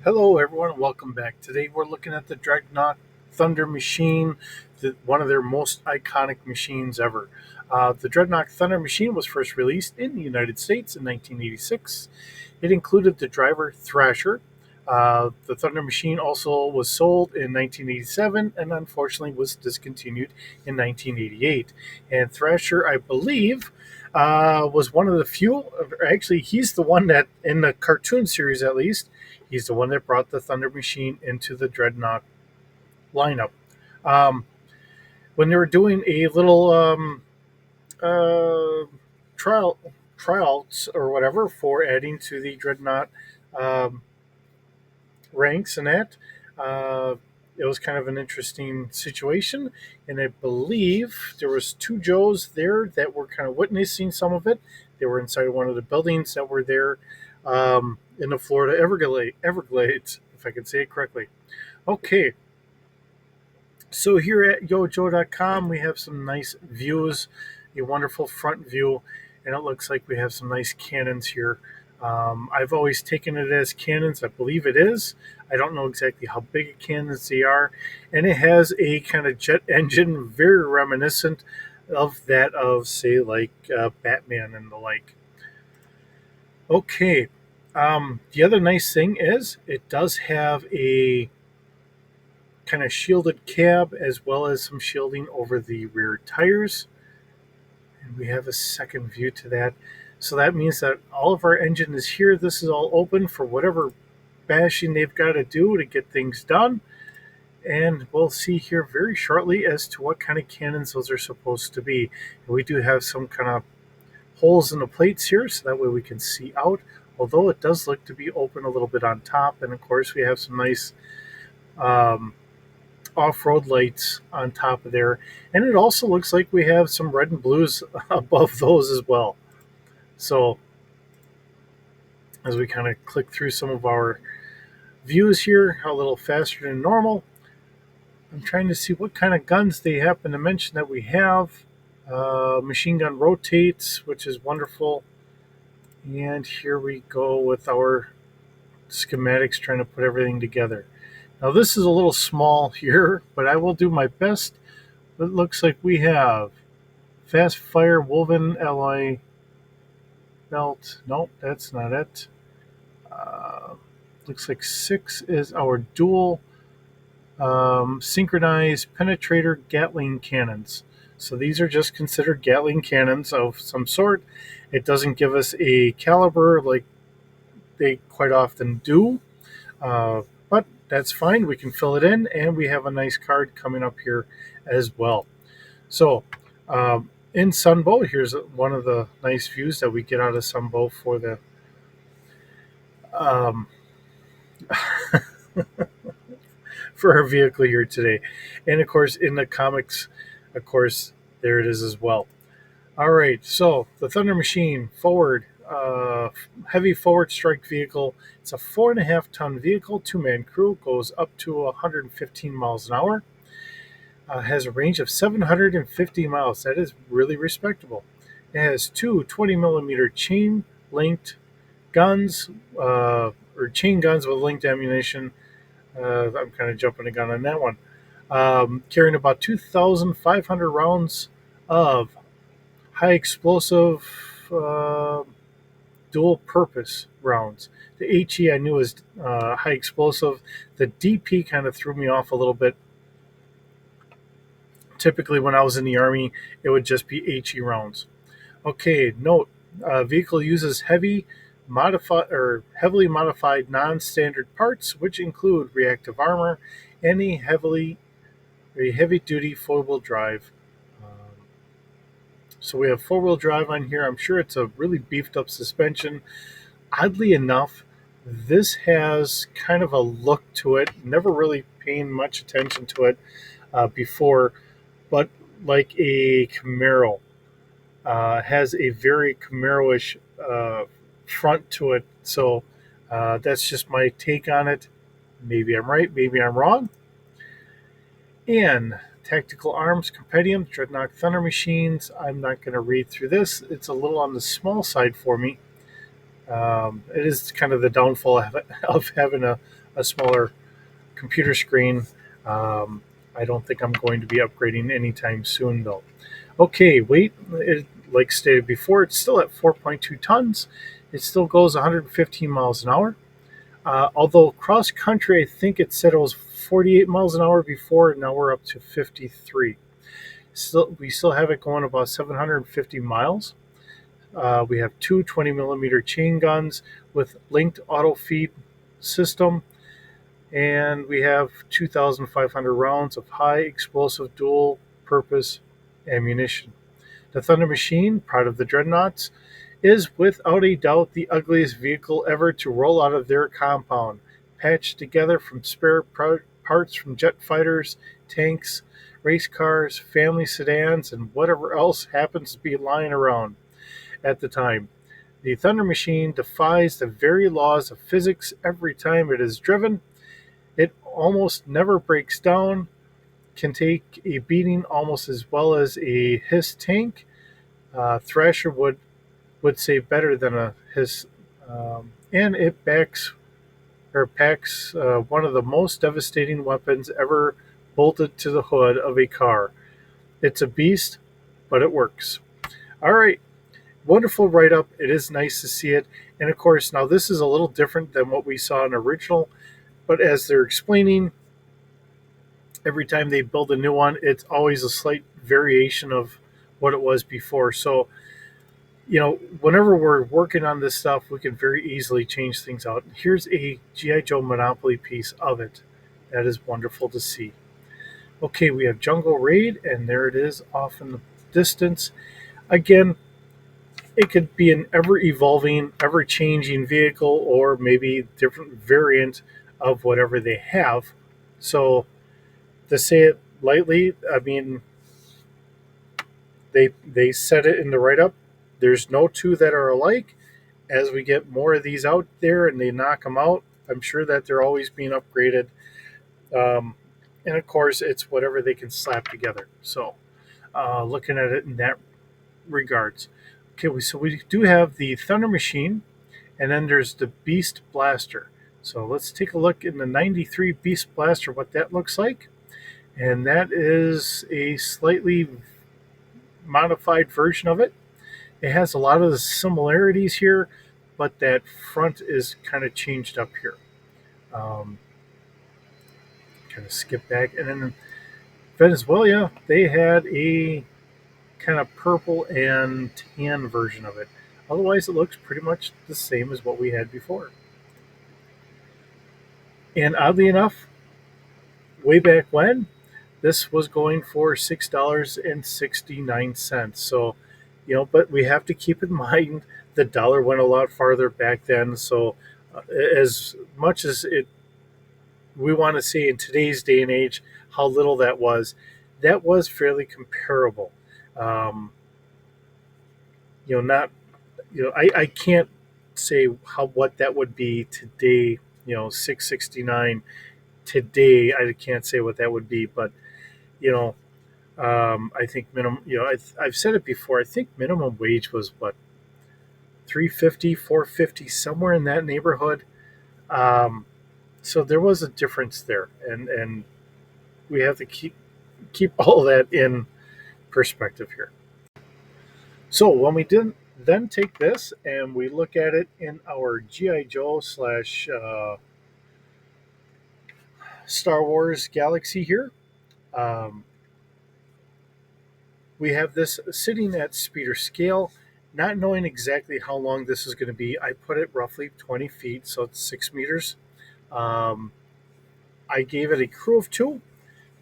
Hello, everyone. Welcome back. Today we're looking at the Dreadnok Thunder Machine, one of their most iconic machines ever. The Dreadnok Thunder Machine was first released in the United States in 1986. It included the driver Thrasher. The Thunder Machine also was sold in 1987 and unfortunately was discontinued in 1988. And Thrasher, I believe, was one of the few. Actually, he's the one that, in the cartoon series at least, he's the one that brought the Thunder Machine into the Dreadnought lineup. Um, when they were doing a little uh, trial tryouts or whatever for adding to the Dreadnought um, ranks and that, uh, it was kind of an interesting situation. And I believe there was two Joes there that were kind of witnessing some of it. They were inside one of the buildings that were there in the Florida Everglades, if I can say it correctly. Okay, so here at yojoe.com, we have some nice views, a wonderful front view, and it looks like we have some nice cannons here. I've always taken it as cannons. I believe it is. I don't know exactly how big a cannons they are, and it has a kind of jet engine, very reminiscent of that of, say, like Batman and the like. Okay, the other nice thing is it does have a kind of shielded cab as well as some shielding over the rear tires. And we have a second view to that. So that means that all of our engine is here. This is all open for whatever bashing they've got to do to get things done. And we'll see here very shortly as to what kind of cannons those are supposed to be. And we do have some kind of holes in the plates here so that way we can see out. Although it does look to be open a little bit on top. And of course, we have some nice um, off-road lights on top of there, and it also looks like we have some red and blues above those as well. So as we kind of click through some of our views here a little faster than normal, I'm trying to see what kind of guns they happen to mention that we have. Machine gun rotates, which is wonderful. And here we go with our schematics, trying to put everything together. Now this is a little small here, but I will do my best. It looks like we have fast fire woven alloy belt. Nope, that's not it. Uh, Looks like 6 is our dual synchronized penetrator Gatling cannons. So these are just considered Gatling cannons of some sort. It doesn't give us a caliber like they quite often do, but that's fine. We can fill it in, and we have a nice card coming up here as well. So, in Sunbow, here's one of the nice views that we get out of Sunbow for the um, for our vehicle here today. And of course, in the comics, of course, there it is as well. All right, so the Thunder Machine forward, heavy forward strike vehicle. It's a 4.5 ton vehicle, two-man crew, goes up to 115 miles an hour. Has a range of 750 miles. That is really respectable. It has two 20 millimeter chain linked guns, or chain guns with linked ammunition. I'm kind of jumping the gun on that one. Carrying about 2,500 rounds of high explosive dual purpose rounds. The HE I knew was high explosive. The DP kind of threw me off a little bit. Typically, when I was in the Army, it would just be HE rounds. Okay, note, vehicle uses heavily modified non-standard parts, which include reactive armor and a heavy-duty four-wheel drive. So we have four-wheel drive on here. I'm sure it's a really beefed-up suspension. Oddly enough, this has kind of a look to it. Never really paying much attention to it before, but like a Camaro. Has a very Camaro-ish front to it. So that's just my take on it. Maybe I'm right, maybe I'm wrong. And Tactical Arms Compendium, Dreadnok Thunder Machines. I'm not going to read through this. It's a little on the small side for me. It is kind of the downfall of having a a smaller computer screen. Um, I don't think I'm going to be upgrading anytime soon, though. Okay, weight, like stated before, it's still at 4.2 tons. It still goes 115 miles an hour. Although cross country, I think it said it was 48 miles an hour before, and now we're up to 53. We still have it going about 750 miles. We have two 20 millimeter chain guns with linked auto feed system, and we have 2,500 rounds of high explosive dual purpose ammunition. The Thunder Machine, part of the Dreadnoughts, is without a doubt the ugliest vehicle ever to roll out of their compound, patched together from spare parts from jet fighters, tanks, race cars, family sedans, and whatever else happens to be lying around at the time. The Thunder Machine defies the very laws of physics every time it is driven. It almost never breaks down, can take a beating almost as well as a Hiss tank. Thrasher would say better than a Hiss, and it packs one of the most devastating weapons ever bolted to the hood of a car. It's a beast, but it works. All right, wonderful write up. It is nice to see it, and of course, now this is a little different than what we saw in original. But as they're explaining, every time they build a new one, it's always a slight variation of what it was before. So, whenever we're working on this stuff, we can very easily change things out. Here's a G.I. Joe Monopoly piece of it. That is wonderful to see. Okay, we have Jungle Raid, and there it is off in the distance. Again, it could be an ever evolving, ever changing vehicle, or maybe different variant of whatever they have. So, to say it lightly, I mean, they said it in the write up. There's no two that are alike. As we get more of these out there and they knock them out, I'm sure that they're always being upgraded. Um, and of course, it's whatever they can slap together. So, looking at it in that regards. Okay, so we do have the Thunder Machine, and then there's the Beast Blaster. So let's take a look in the 93 Beast Blaster, what that looks like. And that is a slightly modified version of it. It has a lot of the similarities here, but that front is kind of changed up here. Um, kind of skip back. And then Venezuela, they had a kind of purple and tan version of it. Otherwise, it looks pretty much the same as what we had before. And oddly enough, way back when, this was going for $6.69. So, but we have to keep in mind the dollar went a lot farther back then. So, as much as we want to say in today's day and age how little that was fairly comparable. Um, not, I can't say what that would be today. 669 today. I can't say what that would be, but you know, I think minimum. I've said it before. I think minimum wage was what 350, 450, somewhere in that neighborhood. Um, so there was a difference there, and we have to keep all that in perspective here. So when we didn't then take this and we look at it in our GI Joe slash Star Wars galaxy here. Um, we have this sitting at speeder scale, not knowing exactly how long this is going to be. I put it roughly 20 feet, so it's 6 meters. Um, I gave it a crew of two,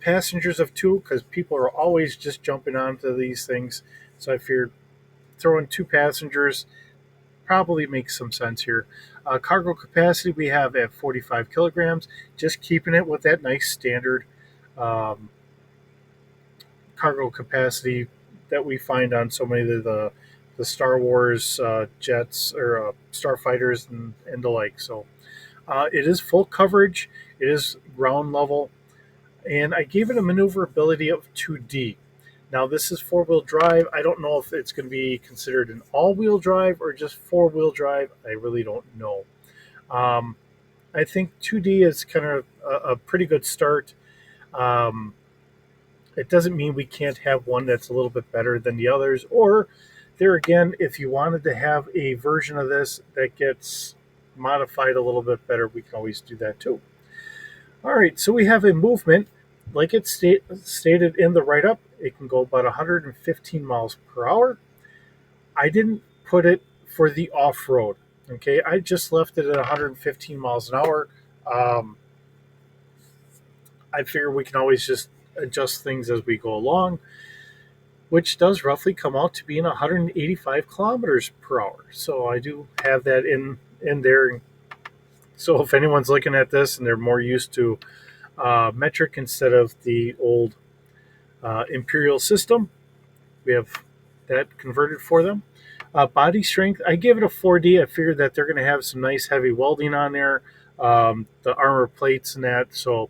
passengers of two, because people are always just jumping onto these things. So I figured throwing two passengers probably makes some sense here. Cargo capacity we have at 45 kilograms, just keeping it with that nice standard um, cargo capacity that we find on so many of the Star Wars jets or starfighters and the like. So it is full coverage. It is ground level, and I gave it a maneuverability of 2D. Now this is four-wheel drive. I don't know if it's going to be considered an all-wheel drive or just four-wheel drive. I really don't know. Um, I think 2D is kind of a pretty good start. Um, it doesn't mean we can't have one that's a little bit better than the others. Or, there again, if you wanted to have a version of this that gets modified a little bit better, we can always do that too. All right, so we have a movement, like it stated in the write up, it can go about 115 miles per hour. I didn't put it for the off road. Okay, I just left it at 115 miles an hour. Um, I figure we can always just adjust things as we go along, which does roughly come out to being 185 kilometers per hour. So I do have that in there. So if anyone's looking at this and they're more used to metric instead of the old imperial system, we have that converted for them. Body strength, I give it a 4D. I figured that they're going to have some nice heavy welding on there, the armor plates and that. So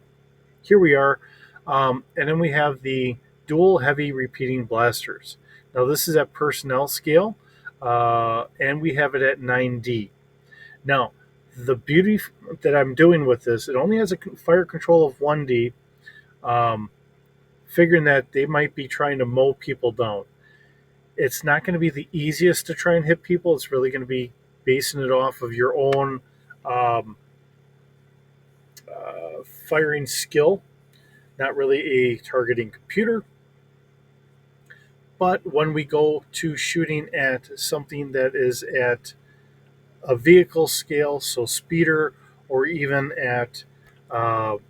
here we are. And then we have the dual heavy repeating blasters. Now, this is at personnel scale, and we have it at 9D. Now, the beauty that I'm doing with this, it only has a fire control of 1D, um, figuring that they might be trying to mow people down. It's not going to be the easiest to try and hit people. It's really going to be basing it off of your own um, firing skill, not really a targeting computer. But when we go to shooting at something that is at a vehicle scale, so speeder, or even at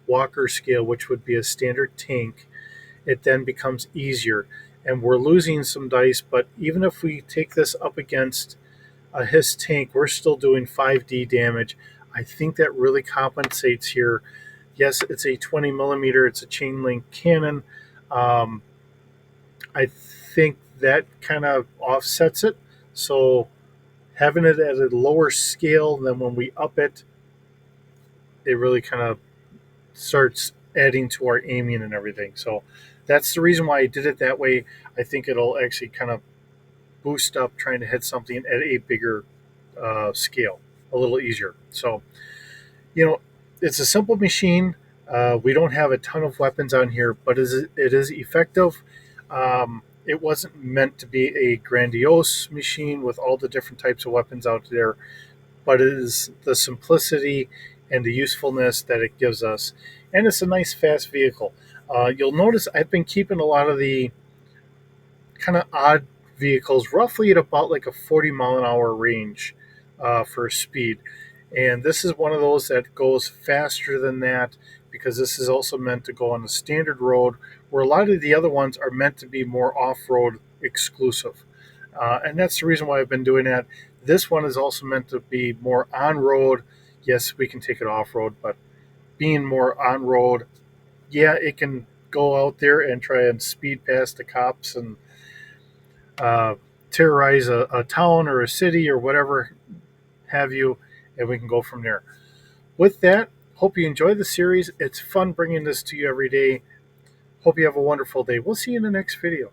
walker scale, which would be a standard tank, it then becomes easier. And we're losing some dice, but even if we take this up against a HISS tank, we're still doing 5D damage. I think that really compensates here. Yes, it's a 20 millimeter, it's a chain link cannon. Um, I think that kind of offsets it. So having it at a lower scale, than when we up it, it really kind of starts adding to our aiming and everything. So that's the reason why I did it that way. I think it'll actually kind of boost up trying to hit something at a bigger scale, a little easier. So, you know, it's a simple machine. We don't have a ton of weapons on here, but it is effective. It wasn't meant to be a grandiose machine with all the different types of weapons out there, but it is the simplicity and the usefulness that it gives us. And it's a nice, fast vehicle. You'll notice I've been keeping a lot of the kind of odd vehicles roughly at about like a 40 mile an hour range for speed. And this is one of those that goes faster than that, because this is also meant to go on a standard road, where a lot of the other ones are meant to be more off road exclusive. And that's the reason why I've been doing that. This one is also meant to be more on road. Yes, we can take it off road, but being more on road, yeah, it can go out there and try and speed past the cops and uh, terrorize a town or a city or whatever have you, and we can go from there. With that, hope you enjoy the series. It's fun bringing this to you every day. Hope you have a wonderful day. We'll see you in the next video.